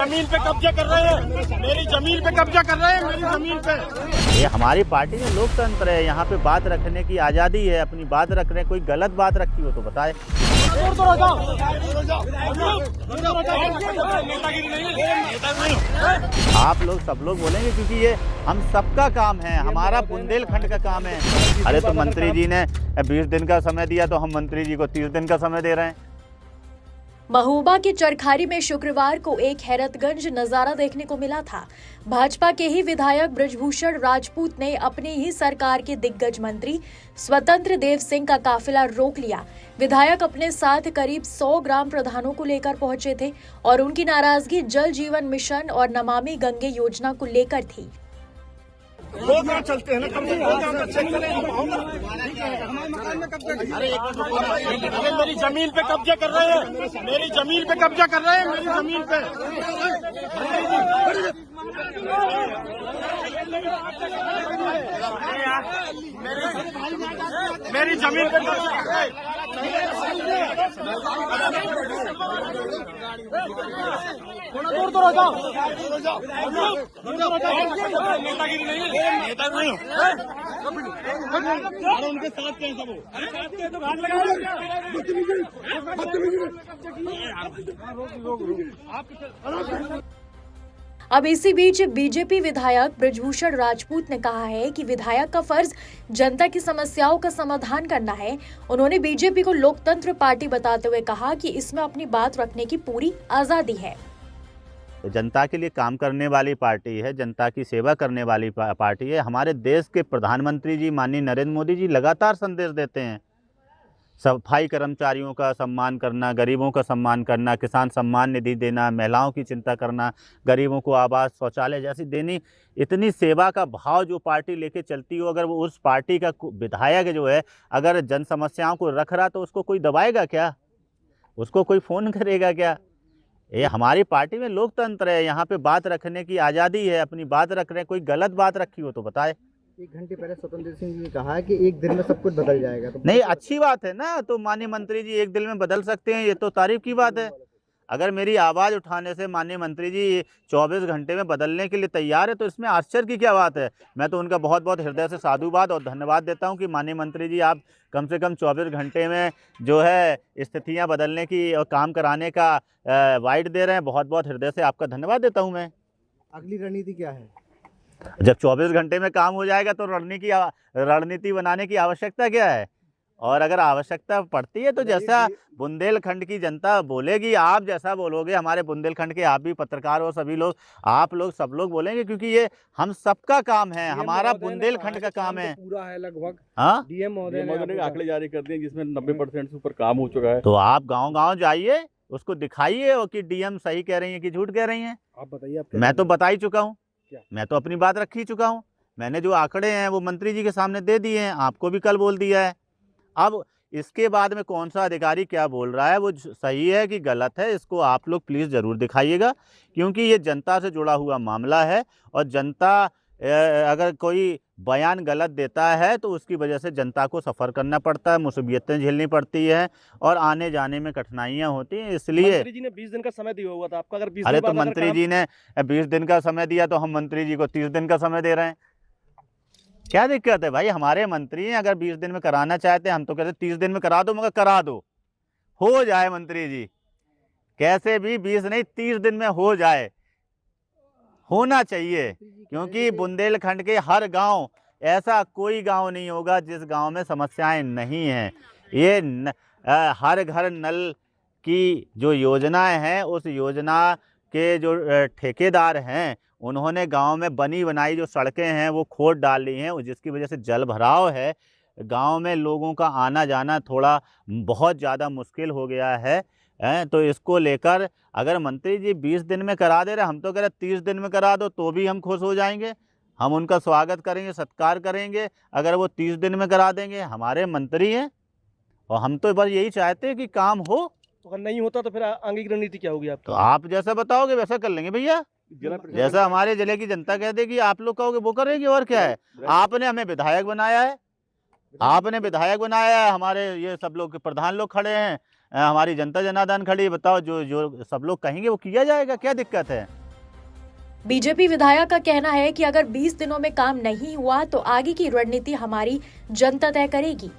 जमीन पे कब्जा कर रहे हैं, मेरी जमीन पे कब्जा कर रहे हैं, मेरी जमीन पे। ये हमारी पार्टी में लोकतंत्र है, यहाँ पे बात रखने की आज़ादी है, अपनी बात रख रहे हैं। कोई गलत बात रखी हो तो बताए। आप लोग सब लोग बोलेंगे क्योंकि ये हम सबका काम है, हमारा बुंदेलखंड का काम है। अरे तो मंत्री जी ने 20 दिन का समय दिया तो हम मंत्री जी को 30 दिन का समय दे रहे हैं। महोबा के चरखारी में शुक्रवार को एक हैरतगंज नजारा देखने को मिला था। भाजपा के ही विधायक बृजभूषण राजपूत ने अपनी ही सरकार के दिग्गज मंत्री स्वतंत्र देव सिंह का काफिला रोक लिया। विधायक अपने साथ करीब 100 ग्राम प्रधानों को लेकर पहुंचे थे और उनकी नाराजगी जल जीवन मिशन और नमामि गंगे योजना को लेकर थी। दो काम चलते हैं ना, कम से कम चेक करें। अरे मेरी जमीन पे कब्जा कर रहे हैं, मेरी जमीन पे कब्जा कर रहे हैं, मेरी जमीन पे। मेरी जमीन पे कब्जा कर रहे हैं। थोड़ा दूर तो रहो, नेतागिरी नहीं है, नेता नहीं उनके साथ क्या सब अब इसी बीच बीजेपी विधायक बृजभूषण राजपूत ने कहा है कि विधायक का फर्ज जनता की समस्याओं का समाधान करना है। उन्होंने बीजेपी को लोकतंत्र पार्टी बताते हुए कहा कि इसमें अपनी बात रखने की पूरी आजादी है। जनता के लिए काम करने वाली पार्टी है, जनता की सेवा करने वाली पार्टी है। हमारे देश के प्रधानमंत्री जी माननीय नरेंद्र मोदी जी लगातार संदेश देते हैं, सफाई कर्मचारियों का सम्मान करना, गरीबों का सम्मान करना, किसान सम्मान निधि देना, महिलाओं की चिंता करना, गरीबों को आवास शौचालय जैसी देनी। इतनी सेवा का भाव जो पार्टी लेके चलती हो, अगर वो उस पार्टी का विधायक जो है अगर जन समस्याओं को रख रहा तो उसको कोई दबाएगा क्या, उसको कोई फ़ोन करेगा क्या? ये हमारी पार्टी में लोकतंत्र है, यहाँ पे बात रखने की आज़ादी है, अपनी बात रख रहे हैं। कोई गलत बात रखी हो तो बताए। 1 घंटे पहले स्वतंत्र सिंह जी ने कहा है कि 1 दिन में सब कुछ बदल जाएगा, तो नहीं, अच्छी बात है ना, तो माननीय मंत्री जी 1 दिन में बदल सकते हैं, ये तो तारीफ की बात है। अगर मेरी आवाज़ उठाने से माननीय मंत्री जी 24 घंटे में बदलने के लिए तैयार है तो इसमें आश्चर्य की क्या बात है। मैं तो उनका बहुत बहुत हृदय से साधुवाद और धन्यवाद देता हूं कि माननीय मंत्री जी आप कम से कम 24 घंटे में जो है स्थितियां बदलने की और काम कराने का वाइड दे रहे हैं। बहुत बहुत हृदय से आपका धन्यवाद देता हूँ मैं। अगली रणनीति क्या है? जब 24 घंटे में काम हो जाएगा तो रणनीति बनाने की आवश्यकता क्या है? और अगर आवश्यकता पड़ती है तो जैसा बुंदेलखंड की जनता बोलेगी, आप जैसा बोलोगे, हमारे बुंदेलखंड के आप भी पत्रकार हो, सभी लोग, आप लोग, सब लोग बोलेंगे क्योंकि ये हम सबका काम है, हमारा बुंदेलखंड का काम है। पूरा है लगभग। हाँ, डीएम महोदय ने आंकड़े जारी कर दिए जिसमें 90% से ऊपर काम हो चुका है। तो आप गांव-गांव जाइए, उसको दिखाइए कि डीएम सही कह रही है कि झूठ कह रही हैं। आप बताइए। मैं तो बता ही चुका हूँ, क्या? मैं तो अपनी बात रख ही चुका हूँ। मैंने जो आंकड़े हैं वो मंत्री जी के सामने दे दिए हैं, आपको भी कल बोल दिया है। अब इसके बाद में कौन सा अधिकारी क्या बोल रहा है वो सही है कि गलत है, इसको आप लोग प्लीज़ ज़रूर दिखाइएगा, क्योंकि ये जनता से जुड़ा हुआ मामला है और जनता अगर कोई बयान गलत देता है तो उसकी वजह से जनता को सफ़र करना पड़ता है, मुसीबतें झेलनी पड़ती है और आने जाने में कठिनाइयाँ होती हैं। इसलिए मंत्री जी ने 20 दिन का समय दिया हुआ था आपका, अगर 20 अरे दिन तो बाद मंत्री जी ने 20 दिन का समय दिया तो हम मंत्री जी को 30 दिन का समय दे रहे हैं। क्या दिक्कत है भाई? हमारे मंत्री हैं, अगर 20 दिन में कराना चाहते हैं, हम तो कहते 30 दिन में करा दो, मगर करा दो, हो जाए मंत्री जी, कैसे भी 20 नहीं 30 दिन में हो जाए, होना चाहिए। क्योंकि बुंदेलखंड के हर गांव, ऐसा कोई गांव नहीं होगा जिस गांव में समस्याएं नहीं हैं। ये हर घर नल की जो योजनाएं हैं, उस योजना के जो ठेकेदार हैं उन्होंने गांव में बनी बनाई जो सड़कें हैं वो खोद डाली हैं, जिसकी वजह से जल भराव है, गांव में लोगों का आना जाना थोड़ा बहुत ज़्यादा मुश्किल हो गया है। तो इसको लेकर अगर मंत्री जी 20 दिन में करा दे रहे, हम तो कह रहे 30 दिन में करा दो तो भी हम खुश हो जाएंगे, हम उनका स्वागत करेंगे, सत्कार करेंगे। अगर वो 30 दिन में करा देंगे, हमारे मंत्री हैं और हम तो बस यही चाहते हैं कि काम हो। तो अगर नहीं होता तो फिर आगे की रणनीति क्या होगी आपकी? तो आप जैसा बताओगे वैसा कर लेंगे भैया, जैसा हमारे जिले की जनता कह देगी आप लोग कहोगे वो करेंगे। और क्या है, आपने हमें विधायक बनाया है, आपने विधायक बनाया है, हमारे ये सब लोग प्रधान लोग खड़े हैं, हमारी जनता जनार्दन खड़ी है, बताओ जो सब लोग कहेंगे वो किया जाएगा, क्या दिक्कत है? बीजेपी विधायक का कहना है कि अगर 20 दिनों में काम नहीं हुआ तो आगे की रणनीति हमारी जनता तय करेगी।